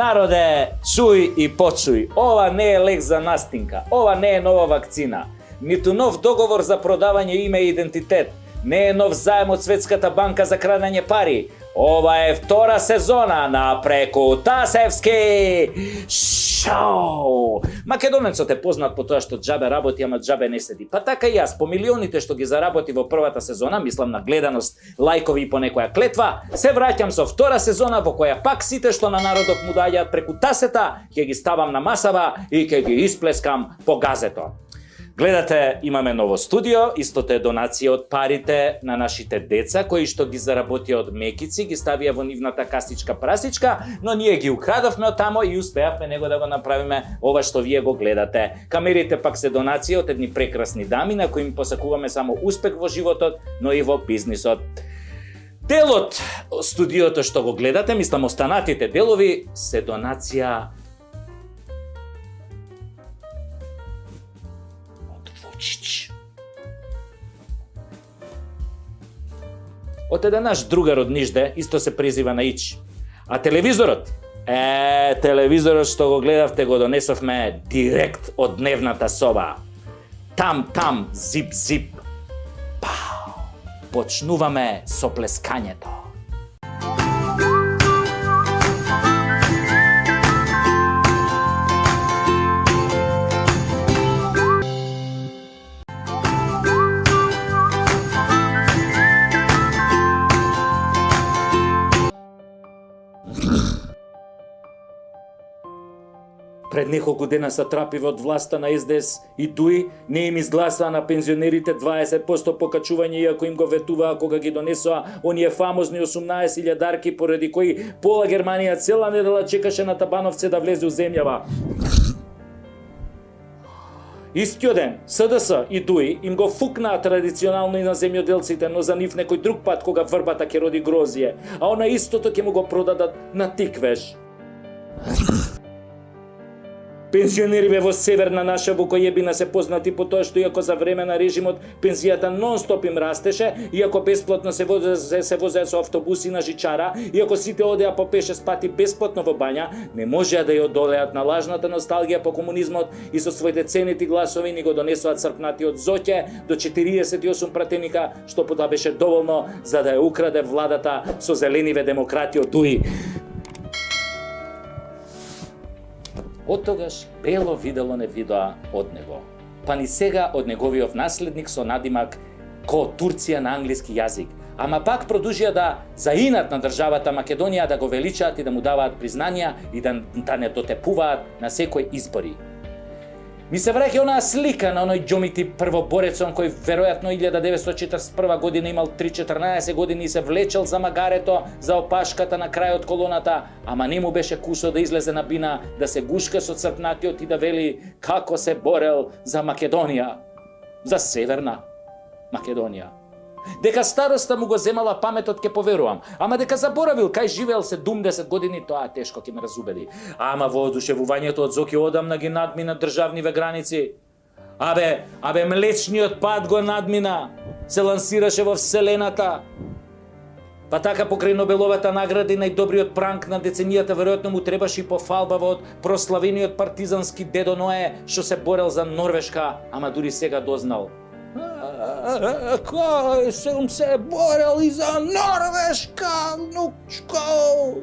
Народе, чуј и почуј, ова не е лек за настинка, ова не е нова вакцина, ниту нов договор за продавање име и идентитет, не е нов заем од Светската банка за крадење пари. Ова е втора сезона на Преку Тасевски шоу. Македонецот е познат по тоа што џабе работи, ама џабе не седи. Па така и јас, по милионите што ги заработи во првата сезона, мислам на гледаност, лајкови и по некоја клетва, се враќам со втора сезона во која пак сите што на народот му доаѓаат преку тасета, ќе ги ставам на масава и ќе ги исплескам по газето. Гледате, имаме ново студио, истото е донација од парите на нашите деца, кои што ги заработија од мекици, ги ставија во нивната кастичка прасичка, но ние ги украдавме од тамо и успеавме него да го направиме ова што вие го гледате. Камерите пак се донација од едни прекрасни дами на кои им посакуваме само успех во животот, но и во бизнисот. Делот студиото што го гледате, мислам останатите делови, се донација од еден наш другар од Нижде, исто се презива на Ич. А телевизорот? Телевизорот што го гледавте го донесовме директ од дневната соба. Там, зип, пау. Почнуваме со плескањето. Пред неколку дена се трапива од власта на СДС и ДУИ, не им изгласаа на пензионерите 20% покачување иако им го ветуваа кога ги донесоа оние фамозни 18.000 дарки поради кои пола Германија цела недела чекаше на Табановце да влезе у земјава. Истиот ден, СДС и ДУИ им го фукнаа традиционално и на земјоделците, но за нив некој друг пат кога врбата ќе роди грозие, а она истото ќе му го продадат на тиквеш. Пензионериве во северна наша Вукојебина се познати по тоа што иако за време на режимот пензијата нон-стоп им растеше, иако бесплатно се возеа со автобуси на жичара, иако сите одеа по 5-6 пати бесплатно во бања, не можеа да ја одолеат на лажната носталгија по комунизмот и со своите ценети гласови ни го донесоа црпнатиот Зоќе до 48 пратеника, што потоа беше доволно за да ја украде владата со зелениве демократи од ДУИ. Оттогаш Бело видело не видоа од него. Па ни сега од неговиот наследник со надимак ко Турција на англиски јазик. Ама пак продолжија да заинат на државата Македонија, да го величаат и да му даваат признанија и да не дотепуваат на секој избори. Ми се враќа онаа слика на оној џомити првоборецон кој веројатно 1941 година имал 3-14 години и се влечел за магарето, за опашката на крајот колоната, ама не му беше кусо да излезе на бина, да се гушка со црпнатиот и да вели како се борел за Македонија, за Северна Македонија. Дека староста му го земала паметот ќе поверувам, ама дека заборавил кај живеел 70 години, тоа тешко ќе ме разубеди. Ама воодушевувањето од Зоки одамна ги надмина државниве граници. Абе Млечниот пат го надмина, се лансираше во вселената. Па така покрај Нобеловата награда и најдобриот пранк на деценијата веројатно му требаше и пофалба од прославениот партизански дедо Ное што се борел за Норвешка, ама дури сега дознал. Кој сум се борел и за Норвешка, внучко.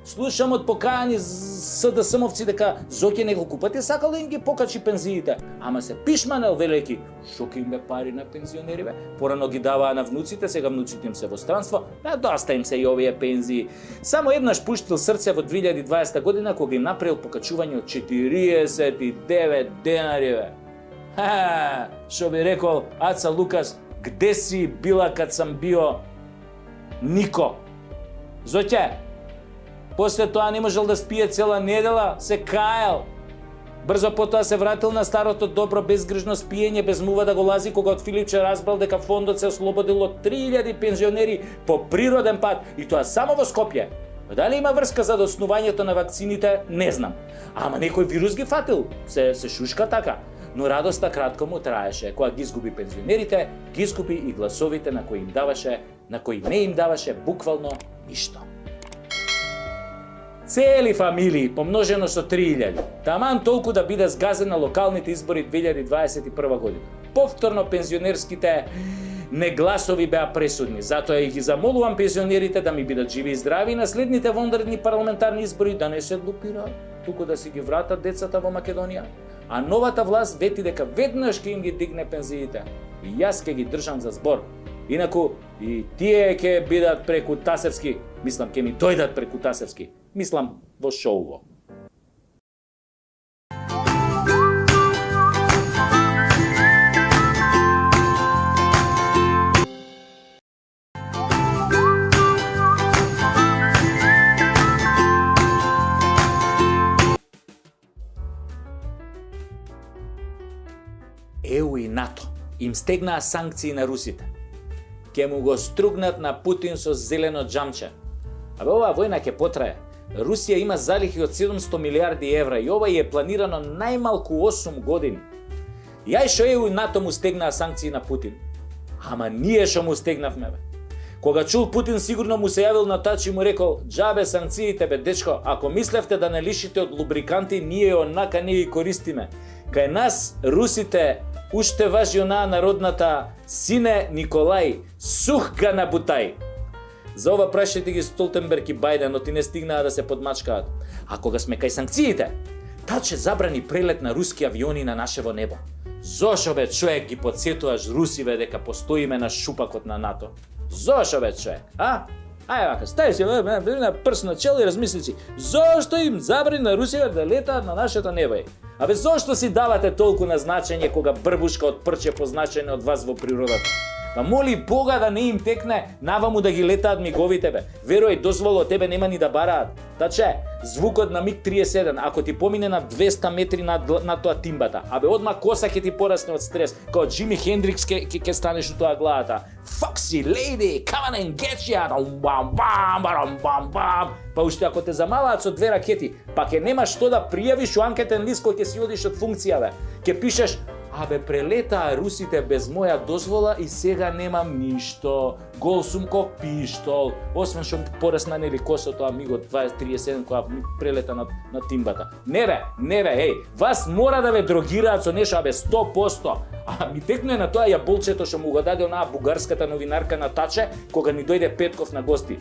Слушам од покајани СДС-мовци дека Зоќе неколку пати сакал да им ги покачи пензиите, ама се пишманел велеки, што ќе имбе пари на пензионериве, порано ги даваа на внуците, сега внуците им се во странство, доста им се и овие пензии. Само еднаш пуштил срце во 2020 година кога им направил покачување од 49 денариве. Што би рекол Аца Лукас, где си била кад сам био Нико? Зоќе, после тоа не можел да спие цела недела, се каел. Брзо потоа се вратил на старото добро безгрижно спиење, без мува да го лази кога од Филипче разбрал дека фондот се ослободил од 3000 пензионери по природен пат и тоа само во Скопје. Дали има врска за доснувањето на вакцините, не знам. Ама некој вирус ги фатил, се шушка така. Но радоста кратко му траеше. Кога ги изгуби пензионерите, ги изгуби и гласовите на кои не им даваше буквално ништо. Цели фамилии, помножено со 3000. Таман толку да биде згазен на локалните избори 2021 година. Повторно пензионерските негласови беа пресудни. Затоа и ги замолувам пензионерите да ми бидат живи и здрави и на следните вонредни парламентарни избори да не се блокираат, туку да си ги вратат децата во Македонија. А новата власт вети дека веднаш ќе им ги дигне пензиите. И јас ќе ги држам за збор. Инаку и тие ќе бидат преку Тасевски, мислам ќе ми дојдат преку Тасевски. Мислам во шоуво. ЕУ и НАТО им стегнаа санкции на русите. Ке му го стругнат на Путин со зелено джамче. Абе оваа војна ќе потрае. Русија има залихи од 700 милиарди евра и ова е планирано најмалку 8 години. Јај шо ЕУ и НАТО му стегнаа санкции на Путин. Ама ние шо му стегнавме бе. Кога чул Путин сигурно му се јавил на Тач и му рекол: "Џабе санкциите бе дечко, ако мислевте да не лишите од лубриканти, ние онака не ги користиме. Кај нас русите уште важи онаа народната сине Николај, сух га на бутај." За ова прашајте ги Столтенберг и Бајден, но ти не стигнаа да се подмачкаат. А кога сме кај санкциите, Тач забрани прелет на руски авиони на нашево небо. Зошо бе човек ги подсетуваш русиве дека постоиме на шупакот на НАТО? Зошо бе човек, а? Ај вака, стај си на прс на чело и размисли си, зошто им забрани на русиве да летаат на нашето небо? Абе зошто си давате толку на значење кога брбушка од прче позначено од вас во природата? Па моли Бога да не им текне наваму да ги летаат миговите бе. Верој, дозволо од тебе нема ни да бараат. Таче, звукот на МиГ-31, ако ти помине на 200 метри над тоа тимбата, абе одма коса ќе ти порасне од стрес, као Джими Хендрикс ќе станеш у тоа главата. Foxy lady, come on and get ya, бам бам бам бам бам. Па уште ако те замалаат со 2 ракети, па ќе немаш што да пријавиш у анкетен лист кој ќе си одиш од функција бе. Ќе пишеш: "Абе прелетаа русите без моја дозвола и сега немам ништо. Гол сум ко пиштол." Освен што порасна нели косото МиГ-37 која прелета на тимбата. Не бе, еј, вас мора да ве дрогираат со нешто, абе 100%. А ми текнуе на тоа јаболчето што му го даде онаа бугарската новинарка на Таче кога ни дојде Петков на гости.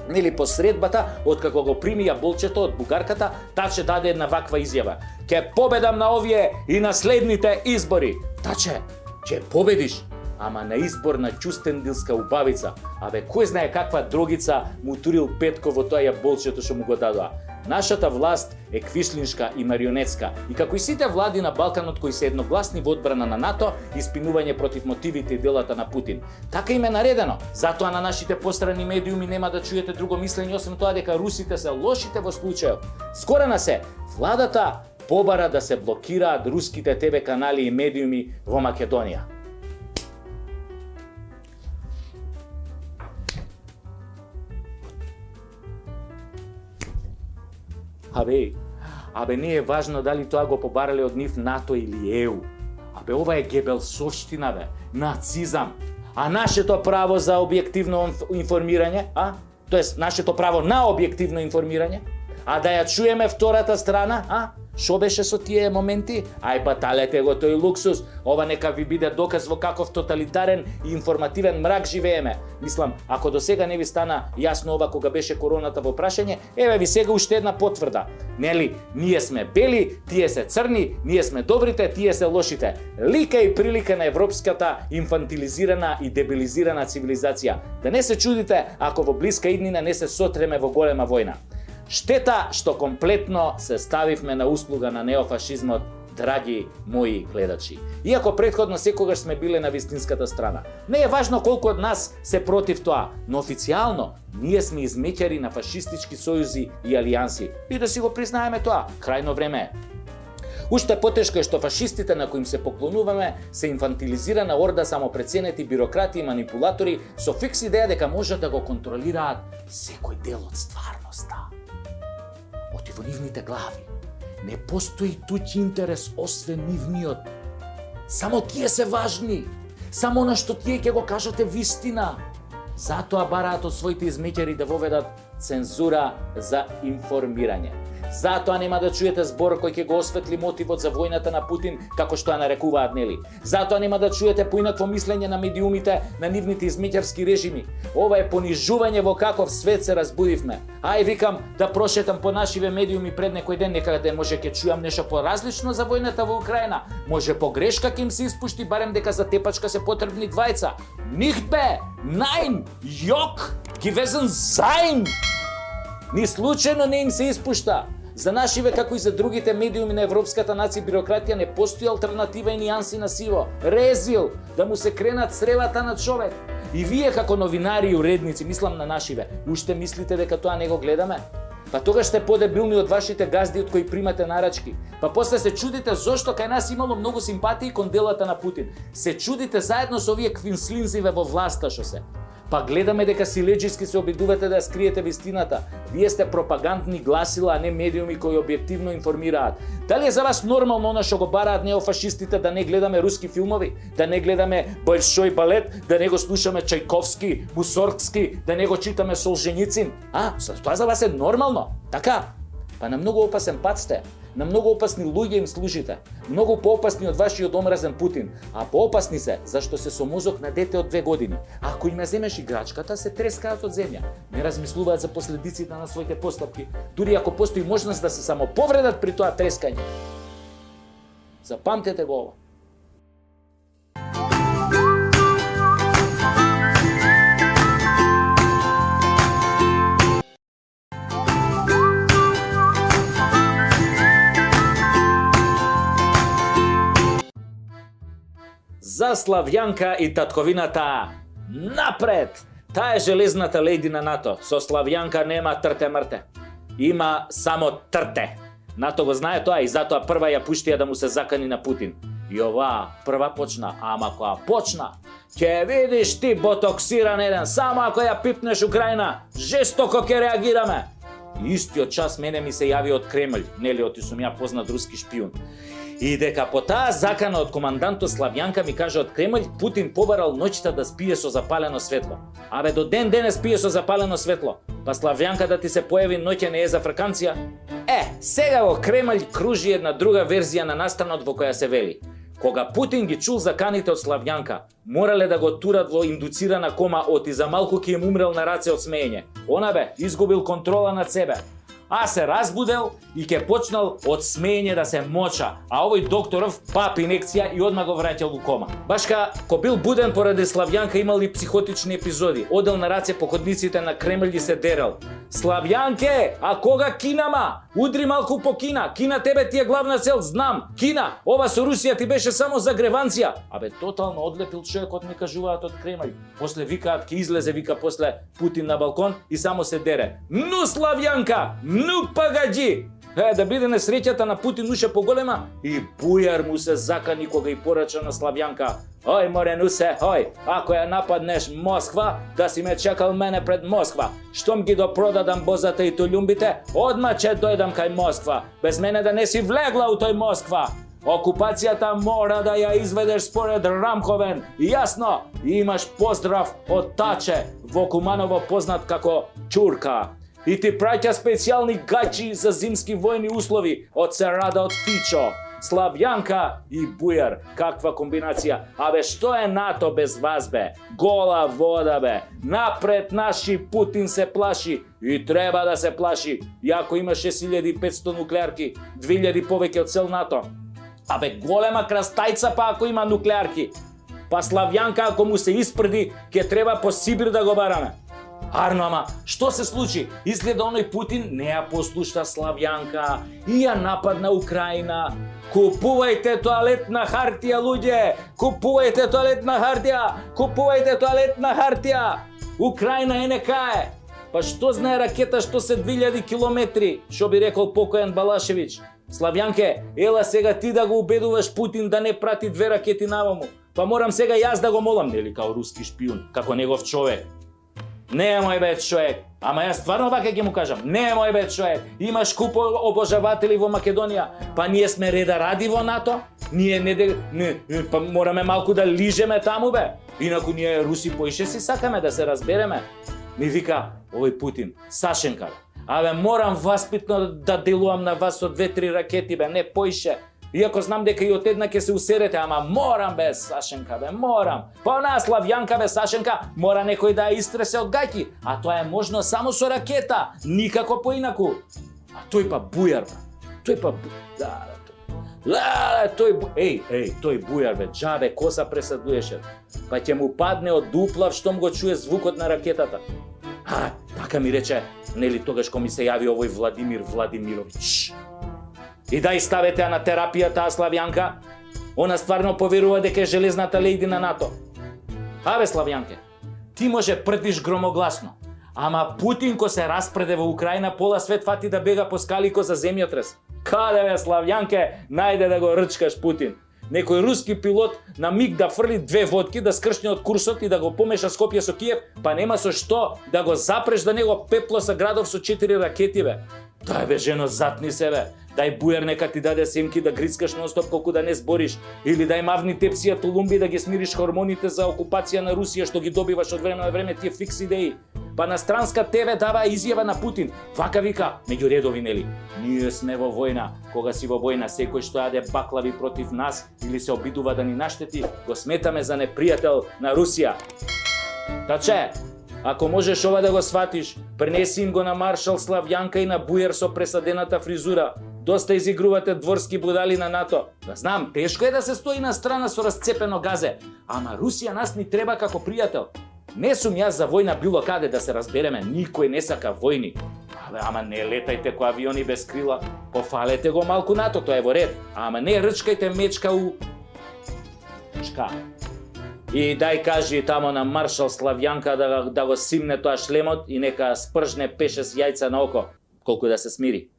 Нели по средбата, откако го прими јаболчето од бугарката, Таче даде една ваква изјава: "Ке победам на овие и на следните избори." Таче, ќе победиш, ама на избор на Ќустендилска убавица. Абе кој знае каква дрогица му турил Петков во тоа јаболчето што му го дадоа. Нашата власт е квишлиншка и марионетска и како и сите влади на Балканот кои се едногласни во одбрана на НАТО и спинување против мотивите и делата на Путин. Така им е наредено. Затоа на нашите пострани медиуми нема да чуете друго мислење освен тоа дека русите се лошите во случајот. Скорена се, владата побара да се блокираат руските ТВ канали и медиуми во Македонија. Абе не е важно дали тоа го побарале од нив НАТО или ЕУ. Абе ова е гебелсовштина бе, нацизам. А нашето право за објективно информирање, тоест нашето право на објективно информирање, а да ја чуеме втората страна, Шо беше со тие моменти? Ај па талете го тој луксус. Ова нека ви биде доказ во каков тоталитарен и информативен мрак живееме. Мислам, ако до сега не ви стана јасно ова кога беше короната во прашање, еве ви сега уште една потврда. Нели, ние сме бели, тие се црни, ние сме добрите, тие се лошите. Лика и прилика на европската инфантилизирана и дебилизирана цивилизација. Да не се чудите ако во блиска иднина не се сотреме во голема војна. Штета што комплетно се ставивме на услуга на неофашизмот, драги мои гледачи. Иако претходно секогаш сме биле на вистинската страна. Не е важно колку од нас се против тоа, но официјално ние сме измеќари на фашистички сојузи и алијанси. И да си го признаеме тоа, крајно време е. Уште потешко е што фашистите на коим се поклонуваме се инфантилизирана орда самопреценети бирократи и манипулатори со фикс идеја дека можат да го контролираат секој дел од стварноста. Оти во нивните глави не постои туѓ интерес освен нивниот. Само тие се важни, само на што тие ќе го кажате вистина. Затоа бараат од своите измеќари да воведат цензура за информирање. Затоа нема да чуете збор кој ќе го осветли мотивот за војната на Путин, како што ја нарекуваат, нели? Затоа нема да чуете поинакво мислење на медиумите на нивните измеќарски режими. Ова е понижување во каков свет се разбудивме. Ај, викам, да прошетам по нашиве медиуми пред некој ден, некаде може ќе чујам нешто поразлично за војната во Украина. Може погрешка ќе им се испушти, барем дека за тепачка се потребни двајца. Nicht бе! Nein! Jok! Gewesen sein! Ни случајно не им се испушта. За нашиве, како и за другите медиуми на европската нација бирократија, не постои алтернатива и нијанси на сиво. Резил, да му се кренат сревата на човек. И вие како новинари и уредници, мислам на нашиве, уште мислите дека тоа не го гледаме? Па тогаш сте подебилни од вашите газди од кои примате нарачки. Па после се чудите зошто кај нас имало многу симпатии кон делата на Путин. Се чудите заедно со овие квинслинзиве во власта што се. Па гледаме дека силеџиски се обидувате да ја скриете вистината. Вие сте пропагандни гласила, а не медиуми кои објективно информираат. Дали е за вас нормално она што го бараат неофашистите да не гледаме руски филмови, да не гледаме Большой балет, да не го слушаме Чајковски, Мусоргски, да не го читаме Солженицин? Тоа за вас е нормално? Така? Па на многу опасен пат сте. На многу опасни луѓе им служите. Многу поопасни од вашиот омразен Путин. А поопасни се, зашто се со мозок на дете од 2 години. Ако им ја земеш играчката, се трескаат од земја. Не размислуваат за последиците на своите постапки, дури ако постои можност да се само повредат при тоа трескање. Запамтете го ова. За Славјанка и татковината напред! Таа е железната леди на НАТО. Со Славјанка нема трте-мрте. Има само трте. НАТО го знае тоа и затоа прва ја пуштија да му се закани на Путин. И ова прва почна, ама која почна, ќе видиш ти ботоксиран еден, само ако ја пипнеш Украина, жестоко ќе реагираме. И истиот час мене ми се јави од Кремљ, нели оти сум ја познат руски шпион. И дека по таа закана од командантот Славјанка ми каже од Кремљ, Путин побарал ноќта да спие со запалено светло. Абе до ден денес спие со запалено светло. Па Славјанка да ти се појави ноќе не е за фраканција? Сега во Кремљ кружи една друга верзија на настанот во која се вели: кога Путин ги чул заканите од Славјанка, морале да го турат во индуцирана кома оти за малку ќе им умрел на раце од смеење. Она бе, изгубил контрола над себе. А се разбудел и ќе почнал од смеење да се моча, а овој докторов пап инекција и одма го враќал во кома. Башка, ко бил буден поради Славјанка, имал и психотични епизоди. Одел на раце по ходниците на Кремљ и се дерал. Славјанке, а кога кинама? Удри малку по Кина. Кина тебе ти е главна цел, знам. Кина, ова со Русија ти беше само загреванција. Абе, тотално одлепил човекот, ми кажуваат од Кремљ. После викаат, ке излезе, вика после Путин на балкон и само се дере. Ну, Славјанка, ну пагаджи! Да биде несреќата на Путин уше поголема и Бујар му се закани кога и порача на Славјанка. Ој, Моренусе, ој, ако ја нападнеш Москва, да си ме чекал мене пред Москва. Штом ги допродадам бозата и толјумбите, одма ќе дојдам кај Москва. Без мене да не си влегла у тој Москва. Окупацијата мора да ја изведеш според Рамковен. Јасно, имаш поздрав од Таче, во Куманово познат како Чурка. И ти праќа специјални гачи за зимски војни услови од Серада од Фичо. Славјанка и Бујар, каква комбинација. Абе, што е НАТО без вас, бе? Гола вода, бе. Напред наши Путин се плаши и треба да се плаши. Иако има 6500 нуклеарки, 2000 повеќе од цел НАТО. Абе, голема крастајца па ако има нуклеарки. Па Славјанка ако му се испрди, ќе треба по Сибир да го бараме. Арно, ама, што се случи? Изгледа оној Путин не ја послушта Славјанка и ја нападна Украина. Купувајте тоалетна хартија, луѓе! Купувајте тоалетна хартија! Купувајте тоалетна хартија! Украина е некае! Па што знае ракета што се 2000 километри, што би рекол покојан Балашевиќ? Славјанке, ела сега ти да го убедуваш Путин да не прати 2 ракети наваму. Па морам сега јас да го молам, нели, као руски шпион, како негов човек. Не е мој бе човек, ама јас стварно вака ќе му кажам, не е мој бе човек, имаш купо обожаватели во Македонија, па ние сме реда ради во НАТО, ние па мораме малку да лижеме таму бе, инаку ние руси поише си сакаме да се разбереме. Ми вика овој Путин, Сашенка, абе морам васпитно да делувам на вас со 2-3 ракети, бе, не поише. Иако знам дека и од една ќе се усерете, ама морам, бе, Сашенка, бе, морам. Па онаа Славјанка, бе, Сашенка, мора некој да ја истресе од гајки, а тоа е можно само со ракета, никако поинаку. А тој па бујар, бе. Тој па тој бујар, бе, џабе, коса пресадуеше. Па ќе му падне од дуплав штом го чуе звукот на ракетата. Така ми рече, нели тогаш кога ми се јави овој Владимир Владимирович. И дај ставете на терапија таа Славјанка, она стварно поверува дека е железната лејди на НАТО. Абе Славјанке, ти може прдиш громогласно, ама Путин ко се распреде во Украина, пола свет фати да бега по скалико за земјотрес. Каде бе Славјанке, најде да го рчкаш Путин. Некој руски пилот на миг да фрли 2 водки, да скршне од курсот и да го помеша Скопје со Киев, па нема со што да го запреш да него пепло са градов со 4 ракети, бе. Дај бе, жено, затни се, бе. Дај бујар нека ти даде семки да грицкаш нон-стоп колку да не збориш. Или дај мавни тепсија Толумби да ги смириш хормоните за окупација на Русија што ги добиваш од време на време тие фикс идеи. Па на странска ТВ дава изјава на Путин. Вака вика, меѓу редови, нели? Ние сме во војна. Кога си во војна, секој што јаде баклави против нас или се обидува да ни наштети, го сметаме за непријател на Русија. Таче, ако можеш ова да го сватиш, пренеси им го на маршал Славјанка и на бујар со пресадената фризура. Доста изигрувате дворски будали на НАТО. Да знам, тешко е да се стои на страна со расцепено газе, ама Русија нас ни треба како пријател. Не сум јас за војна било каде, да се разбереме, никој не сака војни. Ама не летајте ко авиони без крила, пофалете го малку НАТО, тоа е во ред. Ама не рчкајте мечка у... Чка. И дај кажи тамо на маршал Славјанка да го симне тоа шлемот и нека спржне пеше с јајца на око, колку да се смири.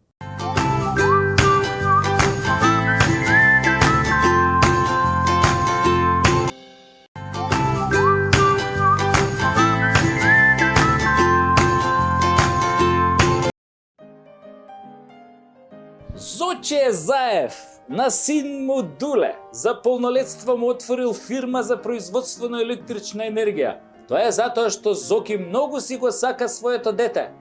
Зоче Заев на син му Дуле за полнолетство му отворил фирма за производство на електрична енергија. Тоа е затоа што Зоки многу си го сака своето дете.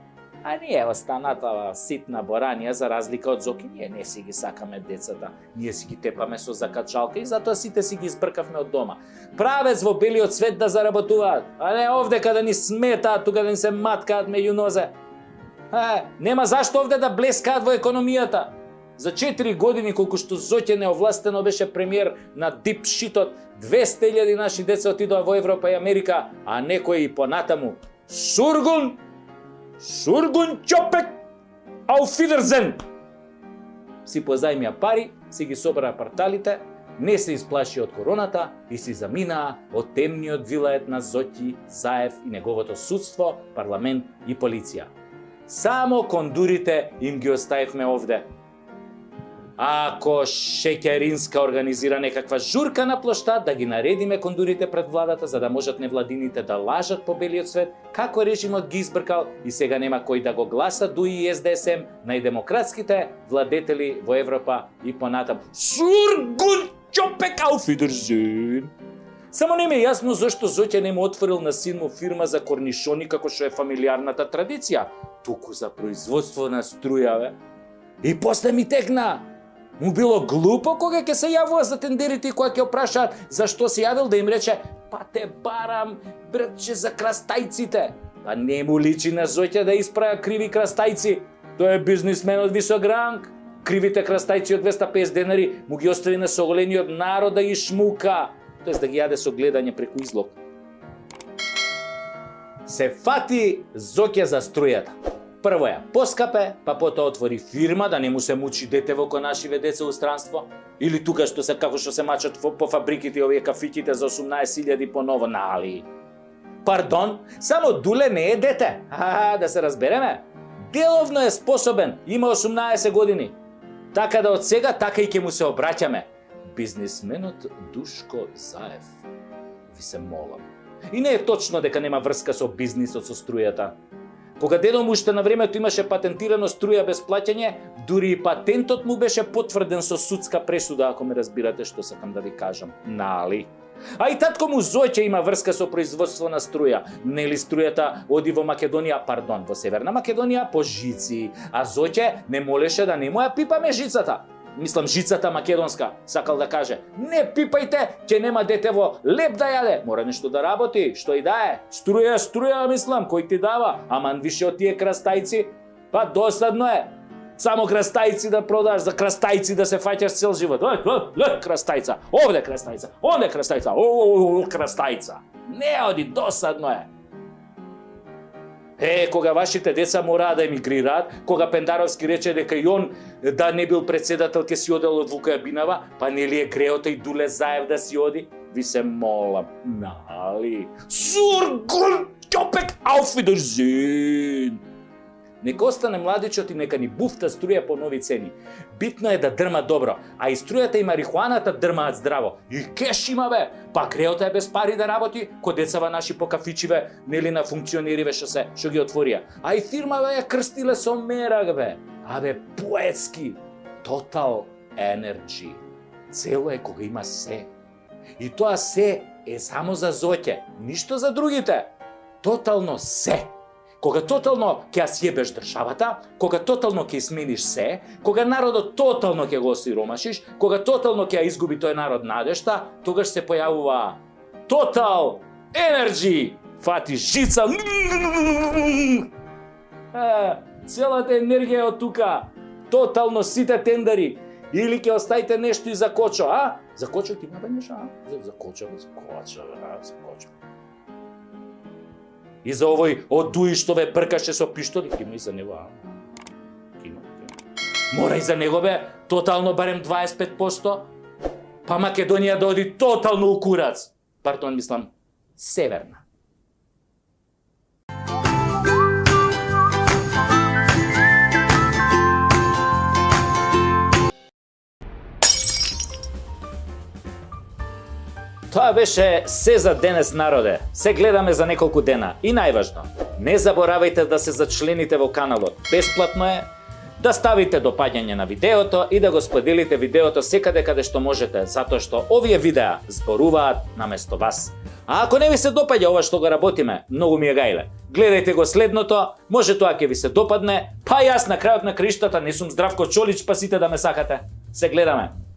А ние останатава ситна боранија за разлика од Зоки, ние не си ги сакаме децата. Ние си ги тепаме со закачалка и затоа сите си ги избркавме од дома. Правец во белиот свет да заработуваат, а не овде каде ни сметаат, тука да ни се маткаат меѓу нозе. Нема зашто овде да блескаат во економијата. За 4 години колку што Зоќе неовластено беше премиер на дип шитот, 200.000 наши деца отидоа во Европа и Америка, а некои и понатаму. Сургун чопек, auf Wiedersehen! Си позајмија пари, си ги собра парталите, не се исплаши од короната и си заминаа од темниот вилает на Зоки Заев и неговото судство, парламент и полиција. Само кондурите им ги оставивме овде. Ако Шекеринска организира некаква журка на плоштад, да ги наредиме кондурите пред владата, за да можат невладините да лажат по белиот свет, како режимот ги избркал и сега нема кој да го гласа дуи и СДСМ најдемократските владетели во Европа и понатам. Сургун чопек auf Wiedersehen! Само не ми е јасно зашто Зоќе не му отворил на син му фирма за корнишони како што е фамилиарната традиција, туку за производство на струја, бе. И после ми текна. Му било глупо кога ќе се јавува за тендерите и кога ќе опрашаат зашто се јавил да им рече па те барам, братче, за крастајците. Па не му личи на Зоќе да испраја криви крастајци. Тој е бизнисмен од висок ранг. Кривите крастајци од 250 денари му ги остави на соголениот народ да ги шмука. Тоест да ги јаде со гледање преку излог. Се фати Зоќе за струјата. Прво ја поскапе, па потоа отвори фирма да не му се мучи дете во нашиве деца у странство. Или тука што се како што се мачат по фабриките и овие кафиките за 18.000 по ново, нали? Пардон, само Дуле не е дете. Да се разбереме. Деловно е способен, има 18 години. Така да од сега, така и ќе му се обраќаме. Бизнисменот Душко Заев. Ви се молам. И не е точно дека нема врска со бизнисот со струјата. Кога дедо му уште на времето имаше патентирано струја без плаќање, дури и патентот му беше потврден со судска пресуда, ако ме разбирате што сакам да ви кажам. Нали? А и татко му Зоќе има врска со производство на струја. Нели струјата оди во Македонија, пардон, во Северна Македонија по жици, а Зоќе не молеше да не му ја пипаме жицата. Мислам, жицата македонска, сакал да каже, не пипајте, ќе нема дете во леп да јаде, мора нешто да работи, што и да е. Струја, мислам, кој ти дава, аман више од тие крастајци, па досадно е. Само крастајци да продаш, за крастајци да се фаќаш цел живот. Крастајца, овде крастајца, онде крастајца, крастајца. Не оди, досадно е. Кога вашите деца мораа да емигрираат, кога Пендаровски рече дека и он да не бил председател ќе си одел од Вука Јабинава, па нели е греото и Дуле Заев да си оди? Ви се молам, нали? Сургун, ќопек, ауфидерзин! Нека остане младичот и нека ни буфта струја по нови цени. Битно е да дрма добро, а и струјата и марихуаната дрмаат здраво. И кеш има бе, па греото е без пари да работи, ко децава наши по кафичиве, нели на функционериве што ги отворија. А и фирмава ја крстиле со мерак бе. Абе, поетски. Total Energy. Цело е кога има се. И тоа се е само за Зоќе, ништо за другите. Тотално се. Кога тотално ќе ја сјебеш државата, кога тотално ќе смениш се, кога народот тотално ќе го осиромашиш, кога тотално ќе ја изгуби тој народ надежта, тогаш се појавува Total Energy. Фати жица. Целата енергија од тука. Тотално сите тендари. Или ќе оставите нешто и за Кочо, а? За Кочо ти има нешто, а? За Кочо. И за овој од Дуи што ве бркаше со пиштоли, има и за него, а? Има. Мора и за него бе, тотално барем 25%, па Македонија да оди тотално у курац. Пардон, мислам, Северна. Тоа беше се за денес, народе. Се гледаме за неколку дена. И најважно, не заборавајте да се зачлените во каналот. Бесплатно е. Да ставите допаѓање на видеото и да го споделите видеото секаде каде што можете, затоа што овие видеа зборуваат наместо вас. А ако не ви се допаѓа ова што го работиме, многу ми е гајле. Гледајте го следното, може тоа ќе ви се допадне, па јас на крајот на криштата не сум Здравко Чолич, па сите да ме сакате. Се гледаме.